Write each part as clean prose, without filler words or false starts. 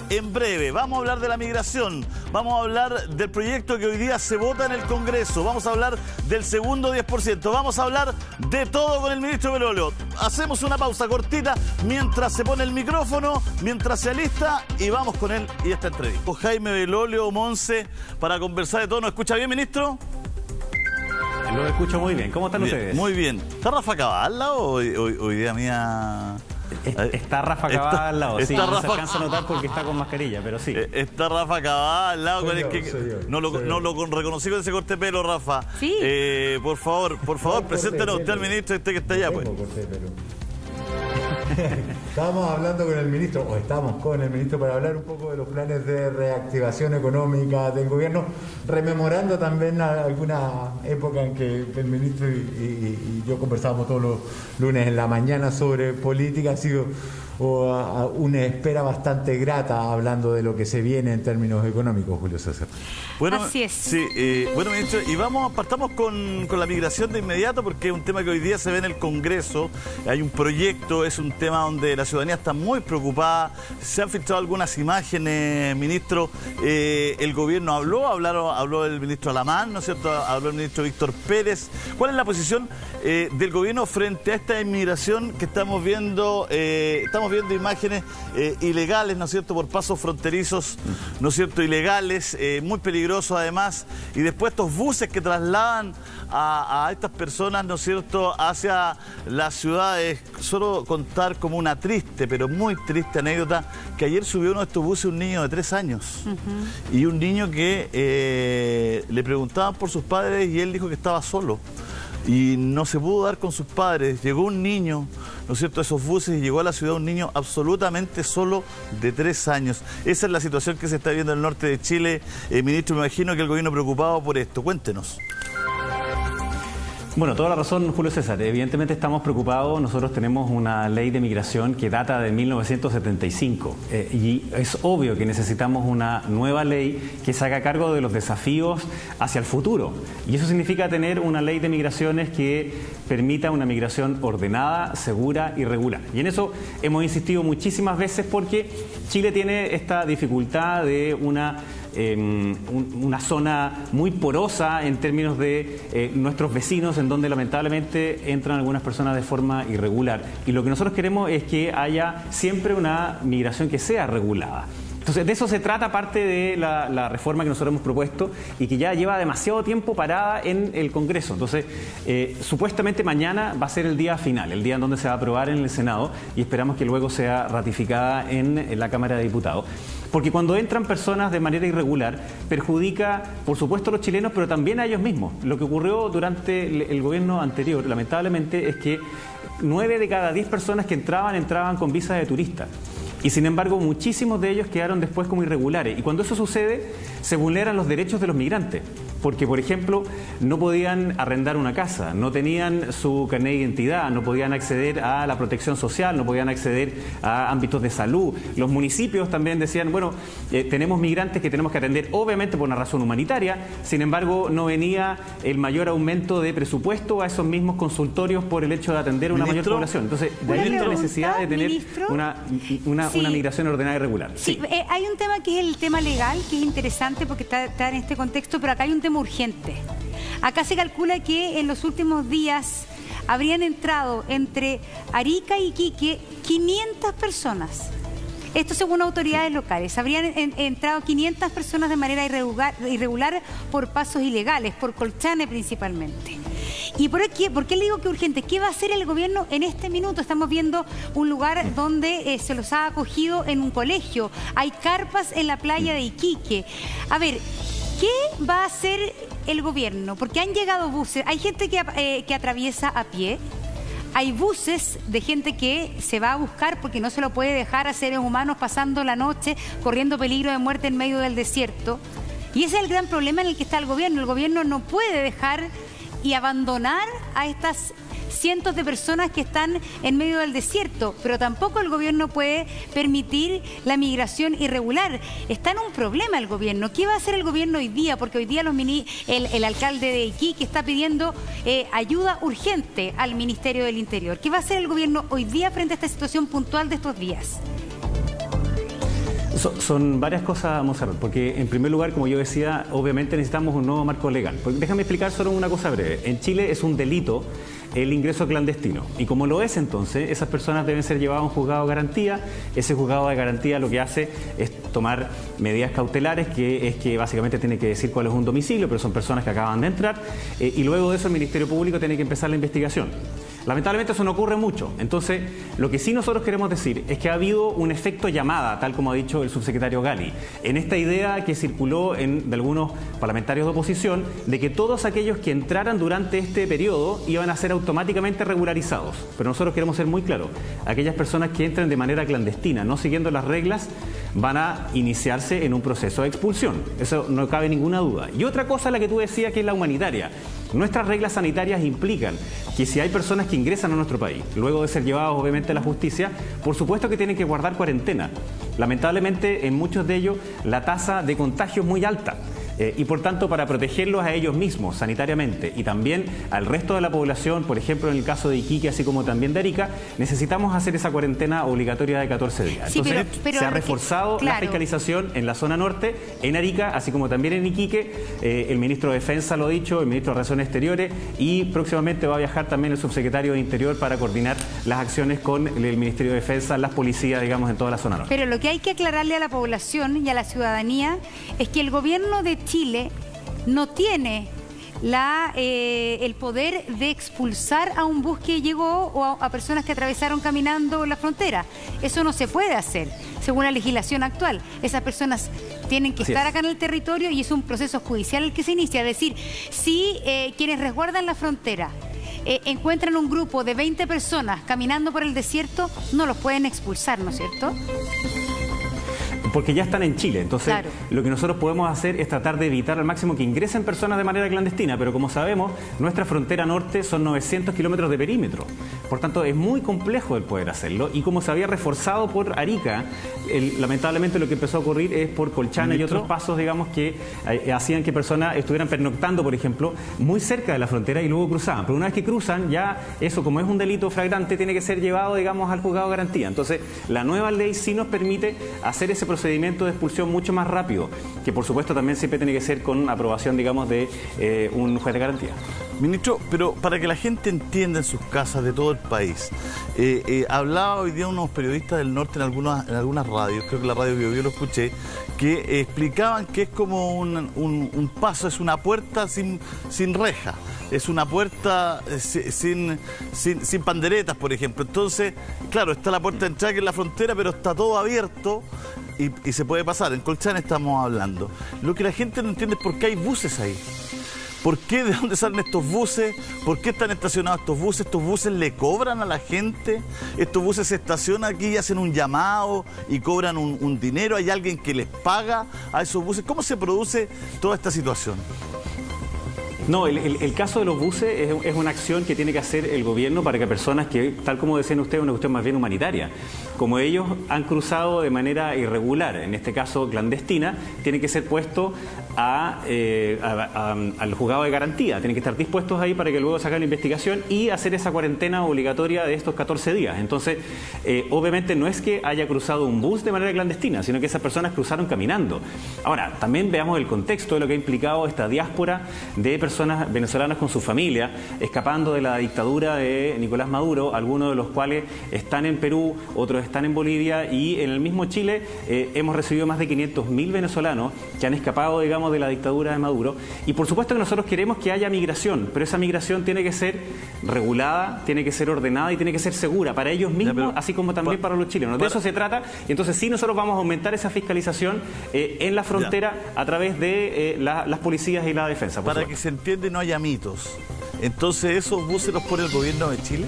en breve. Vamos a hablar de la migración, vamos a hablar del proyecto que hoy día se vota en el Congreso, vamos a hablar del segundo 10%, vamos a hablar de todo con el ministro Belolio. Hacemos una pausa cortita mientras se pone el micrófono, mientras se alista y vamos con él y esta entrevista. Con Jaime Belolio Monse para conversar de todo. ¿Nos escucha bien, ministro? Lo escucho muy bien. ¿Cómo están ustedes? Muy bien. ¿Está Rafa Cabal al lado hoy día mía? Está Rafa Cabal al lado, sí, Rafa... no se alcanza a notar porque está con mascarilla, pero sí. Está Rafa Cabal al lado, no lo reconocí con ese corte de pelo, Rafa. Sí. Por favor, preséntenos usted al ministro que está allá, pues. Estábamos hablando con el ministro, o estamos con el ministro para hablar un poco de los planes de reactivación económica del gobierno, rememorando también alguna época en que el ministro y yo conversábamos todos los lunes en la mañana sobre política. Ha sido una espera bastante grata hablando de lo que se viene en términos económicos, Julio César. Bueno, así es. Sí, bueno, ministro, y partamos con la migración de inmediato, porque es un tema que hoy día se ve en el Congreso. Hay un proyecto, es un tema donde la ciudadanía está muy preocupada. Se han filtrado algunas imágenes, ministro. El gobierno habló el ministro Alamán, ¿no es cierto? Habló el ministro Víctor Pérez. ¿Cuál es la posición del gobierno frente a esta inmigración que estamos viendo? Estamos viendo imágenes ilegales, ¿no es cierto?, por pasos fronterizos, ¿no es cierto?, ilegales, muy peligrosos además, y después estos buses que trasladan a estas personas, ¿no es cierto?, hacia las ciudades. Solo contar como una triste, pero muy triste anécdota, que ayer subió uno de estos buses un niño de 3 años, y un niño que le preguntaban por sus padres y él dijo que estaba solo. Y no se pudo dar con sus padres. Llegó un niño, ¿no es cierto?, a esos buses, y llegó a la ciudad un niño absolutamente solo de 3 años. Esa es la situación que se está viendo en el norte de Chile. Ministro, me imagino que el gobierno preocupado por esto. Cuéntenos. Bueno, toda la razón, Julio César. Evidentemente estamos preocupados. Nosotros tenemos una ley de migración que data de 1975 y es obvio que necesitamos una nueva ley que se haga cargo de los desafíos hacia el futuro. Y eso significa tener una ley de migraciones que permita una migración ordenada, segura y regular. Y en eso hemos insistido muchísimas veces porque Chile tiene esta dificultad de una zona muy porosa en términos de nuestros vecinos, en donde lamentablemente entran algunas personas de forma irregular. Y lo que nosotros queremos es que haya siempre una migración que sea regulada. Entonces, de eso se trata parte de la reforma que nosotros hemos propuesto y que ya lleva demasiado tiempo parada en el Congreso. Entonces, supuestamente mañana va a ser el día final, el día en donde se va a aprobar en el Senado, y esperamos que luego sea ratificada en la Cámara de Diputados. Porque cuando entran personas de manera irregular, perjudica, por supuesto, a los chilenos, pero también a ellos mismos. Lo que ocurrió durante el gobierno anterior, lamentablemente, es que 9 de cada 10 personas que entraban con visa de turista. Y sin embargo, muchísimos de ellos quedaron después como irregulares. Y cuando eso sucede, se vulneran los derechos de los migrantes. Porque, por ejemplo, no podían arrendar una casa, no tenían su carnet de identidad, no podían acceder a la protección social, no podían acceder a ámbitos de salud. Los municipios también decían, bueno, tenemos migrantes que tenemos que atender, obviamente por una razón humanitaria. Sin embargo, no venía el mayor aumento de presupuesto a esos mismos consultorios por el hecho de atender una mayor población. Entonces, de ahí la necesidad de tener una migración ordenada y regular. Sí, hay un tema que es el tema legal, que es interesante porque está en este contexto, pero acá hay un tema urgente. Acá se calcula que en los últimos días habrían entrado entre Arica y Iquique 500 personas. Esto según autoridades locales. Habrían entrado 500 personas de manera irregular por pasos ilegales, por Colchane principalmente. ¿Y por qué le digo que urgente? ¿Qué va a hacer el gobierno en este minuto? Estamos viendo un lugar donde se los ha acogido en un colegio. Hay carpas en la playa de Iquique. A ver, ¿qué va a hacer el gobierno? Porque han llegado buses. Hay gente que atraviesa a pie. Hay buses de gente que se va a buscar porque no se lo puede dejar a seres humanos pasando la noche, corriendo peligro de muerte en medio del desierto. Y ese es el gran problema en el que está el gobierno. El gobierno no puede dejar y abandonar a estas cientos de personas que están en medio del desierto, pero tampoco el gobierno puede permitir la migración irregular. Está en un problema el gobierno. ¿Qué va a hacer el gobierno hoy día? Porque hoy día el alcalde de Iquique está pidiendo ayuda urgente al Ministerio del Interior. ¿Qué va a hacer el gobierno hoy día frente a esta situación puntual de estos días? Son varias cosas, Monserrat, porque en primer lugar, como yo decía, obviamente necesitamos un nuevo marco legal. Porque déjame explicar solo una cosa breve. En Chile es un delito el ingreso clandestino. Y como lo es entonces, esas personas deben ser llevadas a un juzgado de garantía. Ese juzgado de garantía lo que hace es tomar medidas cautelares, que es que básicamente tiene que decir cuál es un domicilio, pero son personas que acaban de entrar, y luego de eso el Ministerio Público tiene que empezar la investigación. Lamentablemente eso no ocurre mucho. Entonces, lo que sí nosotros queremos decir es que ha habido un efecto llamada, tal como ha dicho el subsecretario Gali, en esta idea que circuló de algunos parlamentarios de oposición, de que todos aquellos que entraran durante este periodo iban a ser automáticamente regularizados. Pero nosotros queremos ser muy claros: aquellas personas que entren de manera clandestina, no siguiendo las reglas, van a iniciarse en un proceso de expulsión. Eso no cabe ninguna duda. Y otra cosa, la que tú decías, que es la humanitaria. Nuestras reglas sanitarias implican que si hay personas que ingresan a nuestro país, luego de ser llevados obviamente a la justicia, por supuesto que tienen que guardar cuarentena. Lamentablemente, en muchos de ellos, la tasa de contagio es muy alta. Y por tanto, para protegerlos a ellos mismos sanitariamente y también al resto de la población, por ejemplo en el caso de Iquique, así como también de Arica, necesitamos hacer esa cuarentena obligatoria de 14 días. Sí, entonces, pero se ha reforzado claro, la fiscalización en la zona norte, en Arica, así como también en Iquique. El ministro de Defensa lo ha dicho, el ministro de Relaciones Exteriores, y próximamente va a viajar también el subsecretario de Interior para coordinar las acciones con el Ministerio de Defensa, las policías, digamos, en toda la zona norte. Pero lo que hay que aclararle a la población y a la ciudadanía es que el gobierno de Chile no tiene el poder de expulsar a un bus que llegó o a personas que atravesaron caminando la frontera. Eso no se puede hacer, según la legislación actual. Esas personas tienen que estar acá en el territorio y es un proceso judicial el que se inicia. Es decir, si quienes resguardan la frontera encuentran un grupo de 20 personas caminando por el desierto, no los pueden expulsar, ¿no es cierto? Porque ya están en Chile, entonces claro, lo que nosotros podemos hacer es tratar de evitar al máximo que ingresen personas de manera clandestina, pero como sabemos, nuestra frontera norte son 900 kilómetros de perímetro, por tanto es muy complejo el poder hacerlo, y como se había reforzado por Arica, lamentablemente lo que empezó a ocurrir es por Colchane y otros pasos, digamos, que hacían que personas estuvieran pernoctando, por ejemplo, muy cerca de la frontera y luego cruzaban, pero una vez que cruzan, ya eso, como es un delito flagrante, tiene que ser llevado, digamos, al juzgado de garantía. Entonces, la nueva ley sí nos permite hacer ese procedimiento de expulsión mucho más rápido, que por supuesto también siempre tiene que ser con aprobación, digamos, de un juez de garantía. Ministro, pero para que la gente entienda en sus casas de todo el país, hablaba hoy día unos periodistas del norte en algunas radios, creo que la radio Bio Bio lo escuché, que explicaban que es como un paso, es una puerta sin reja, es una puerta sin panderetas, por ejemplo. Entonces, claro, está la puerta de entrada que es la frontera, pero está todo abierto y se puede pasar. En Colchane estamos hablando. Lo que la gente no entiende es por qué hay buses ahí. ¿Por qué? ¿De dónde salen estos buses? ¿Por qué están estacionados estos buses? ¿Estos buses le cobran a la gente? ¿Estos buses se estacionan aquí y hacen un llamado y cobran un dinero? ¿Hay alguien que les paga a esos buses? ¿Cómo se produce toda esta situación? No, el caso de los buses es una acción que tiene que hacer el gobierno para que personas que, tal como decían ustedes, una cuestión más bien humanitaria, como ellos han cruzado de manera irregular, en este caso clandestina, tienen que ser puestos al juzgado de garantía, tienen que estar dispuestos ahí para que luego se haga la investigación y hacer esa cuarentena obligatoria de estos 14 días. Entonces, obviamente no es que haya cruzado un bus de manera clandestina, sino que esas personas cruzaron caminando. Ahora, también veamos el contexto de lo que ha implicado esta diáspora de personas venezolanas con su familia, escapando de la dictadura de Nicolás Maduro, algunos de los cuales están en Perú, otros están en Bolivia, y en el mismo Chile hemos recibido más de 500.000 venezolanos que han escapado, digamos, de la dictadura de Maduro. Y por supuesto que nosotros queremos que haya migración, pero esa migración tiene que ser regulada, tiene que ser ordenada y tiene que ser segura para ellos mismos, así como también para los chilenos. De eso se trata, y entonces sí, nosotros vamos a aumentar esa fiscalización en la frontera a través de las policías y la defensa. Para que se entienda y no haya mitos. Entonces, ¿esos buses los pone el gobierno de Chile?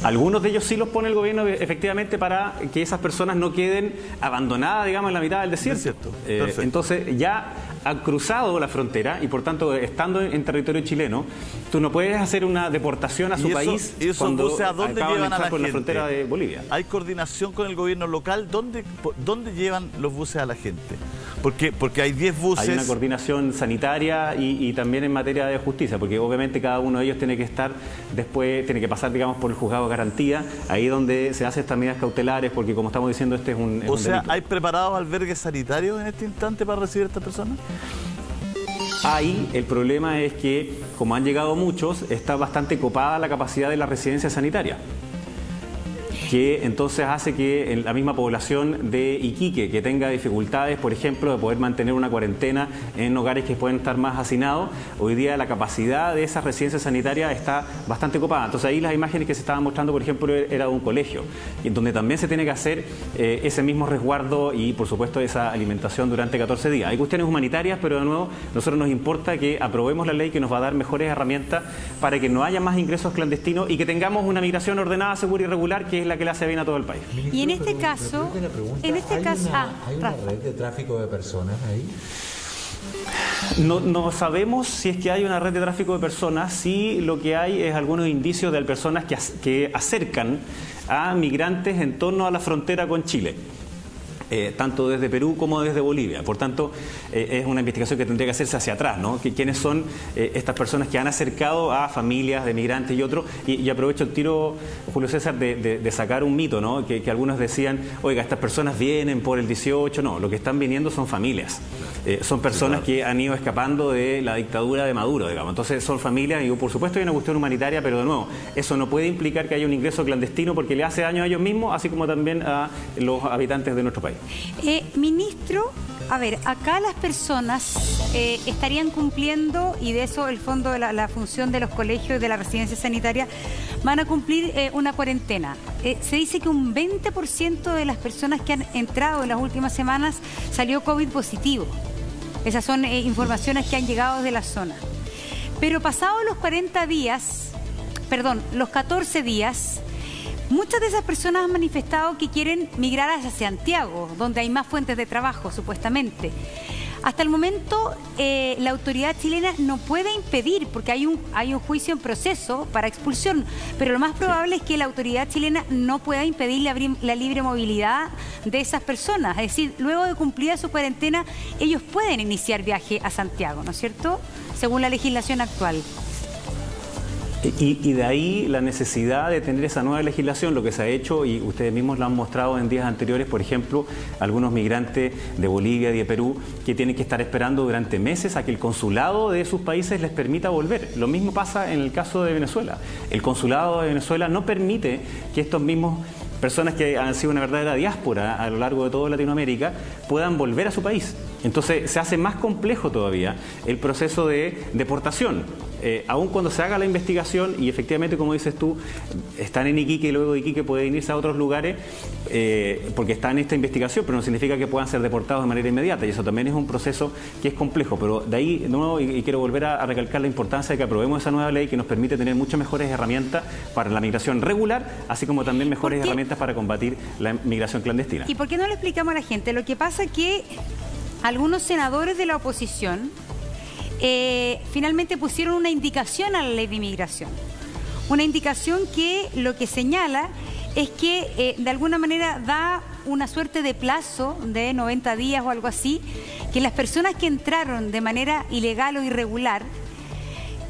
Algunos de ellos sí los pone el gobierno, efectivamente, para que esas personas no queden abandonadas, digamos, en la mitad del desierto. Entonces, ya han cruzado la frontera y, por tanto, estando en territorio chileno, tú no puedes hacer una deportación a su país cuando buses, ¿a dónde llevan a la por gente? La frontera de Bolivia. ¿Hay coordinación con el gobierno local? ¿Dónde llevan los buses a la gente? Porque hay 10 buses. Hay una coordinación sanitaria y también en materia de justicia, porque obviamente cada uno de ellos tiene que estar después, tiene que pasar, digamos, por el juzgado de garantía, ahí donde se hacen estas medidas cautelares, porque como estamos diciendo, este es un delito. ¿Hay preparados albergues sanitarios en este instante para recibir a estas personas? Ahí el problema es que, como han llegado muchos, está bastante copada la capacidad de la residencia sanitaria, que entonces hace que en la misma población de Iquique, que tenga dificultades, por ejemplo, de poder mantener una cuarentena en hogares que pueden estar más hacinados, hoy día la capacidad de esas residencias sanitarias está bastante copada. Entonces ahí las imágenes que se estaban mostrando, por ejemplo, era de un colegio, en donde también se tiene que hacer ese mismo resguardo y, por supuesto, esa alimentación durante 14 días. Hay cuestiones humanitarias, pero de nuevo, a nosotros nos importa que aprobemos la ley que nos va a dar mejores herramientas para que no haya más ingresos clandestinos y que tengamos una migración ordenada, segura y regular, que es la que le hace bien a todo el país. Ministro, y en este caso, ¿hay una red de tráfico de personas ahí? No sabemos si es que hay una red de tráfico de personas. Sí, lo que hay es algunos indicios de personas que acercan a migrantes en torno a la frontera con Chile. Tanto desde Perú como desde Bolivia. Por tanto, es una investigación que tendría que hacerse hacia atrás, ¿no? ¿Quiénes son estas personas que han acercado a familias de migrantes y otros? Y aprovecho el tiro, Julio César, de sacar un mito, ¿no? Que algunos decían, oiga, estas personas vienen por el 18. No, lo que están viniendo son familias. Son personas que han ido escapando de la dictadura de Maduro, digamos. Entonces son familias y, por supuesto, hay una cuestión humanitaria, pero de nuevo, eso no puede implicar que haya un ingreso clandestino porque le hace daño a ellos mismos, así como también a los habitantes de nuestro país. Ministro, a ver, acá las personas estarían cumpliendo, y de eso el fondo de la función de los colegios y de la residencia sanitaria, van a cumplir una cuarentena. Se dice que un 20% de las personas que han entrado en las últimas semanas salió COVID positivo. Esas son informaciones que han llegado desde la zona. Pero pasados los 14 días, muchas de esas personas han manifestado que quieren migrar hacia Santiago, donde hay más fuentes de trabajo, supuestamente. Hasta el momento, la autoridad chilena no puede impedir, porque hay un juicio en proceso para expulsión, pero lo más probable es que la autoridad chilena no pueda impedir la libre movilidad de esas personas. Es decir, luego de cumplida su cuarentena, ellos pueden iniciar viaje a Santiago, ¿no es cierto?, según la legislación actual. Y de ahí la necesidad de tener esa nueva legislación, lo que se ha hecho, y ustedes mismos lo han mostrado en días anteriores, por ejemplo, algunos migrantes de Bolivia y de Perú que tienen que estar esperando durante meses a que el consulado de sus países les permita volver. Lo mismo pasa en el caso de Venezuela. El consulado de Venezuela no permite que estos mismos personas que han sido una verdadera diáspora a lo largo de toda Latinoamérica puedan volver a su país. Entonces se hace más complejo todavía el proceso de deportación. Aun cuando se haga la investigación y efectivamente, como dices tú, están en Iquique y luego de Iquique pueden irse a otros lugares porque está en esta investigación, pero no significa que puedan ser deportados de manera inmediata, y eso también es un proceso que es complejo. Pero de ahí, de nuevo, y quiero volver a recalcar la importancia de que aprobemos esa nueva ley que nos permite tener muchas mejores herramientas para la migración regular, así como también mejores herramientas para combatir la migración clandestina. ¿Y por qué no le explicamos a la gente? Lo que pasa es que algunos senadores de la oposición finalmente pusieron una indicación a la ley de inmigración. Una indicación que lo que señala es que de alguna manera da una suerte de plazo de 90 días o algo así, que las personas que entraron de manera ilegal o irregular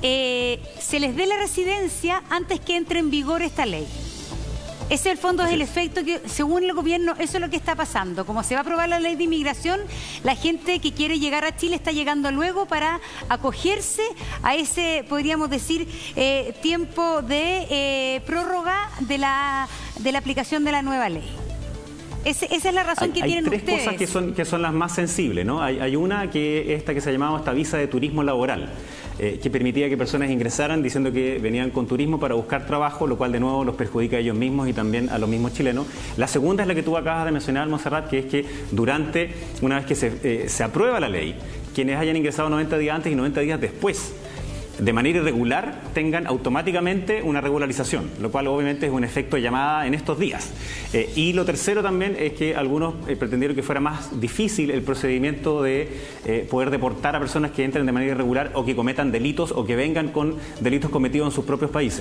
se les dé la residencia antes que entre en vigor esta ley. Ese, en el fondo, es el efecto que, según el gobierno, eso es lo que está pasando. Como se va a aprobar la ley de inmigración, la gente que quiere llegar a Chile está llegando luego para acogerse a ese, podríamos decir, tiempo de prórroga de la aplicación de la nueva ley. Esa es la razón que tienen ustedes. Hay tres cosas que son las más sensibles, ¿no? Hay una que esta que se llamaba esta visa de turismo laboral, que permitía que personas ingresaran diciendo que venían con turismo para buscar trabajo, lo cual de nuevo los perjudica a ellos mismos y también a los mismos chilenos. La segunda es la que tú acabas de mencionar, Montserrat, que es que una vez que se aprueba la ley, quienes hayan ingresado 90 días antes y 90 días después, de manera irregular, tengan automáticamente una regularización, lo cual obviamente es un efecto de llamada en estos días. Y lo tercero también es que algunos pretendieron que fuera más difícil el procedimiento de poder deportar a personas que entren de manera irregular o que cometan delitos o que vengan con delitos cometidos en sus propios países.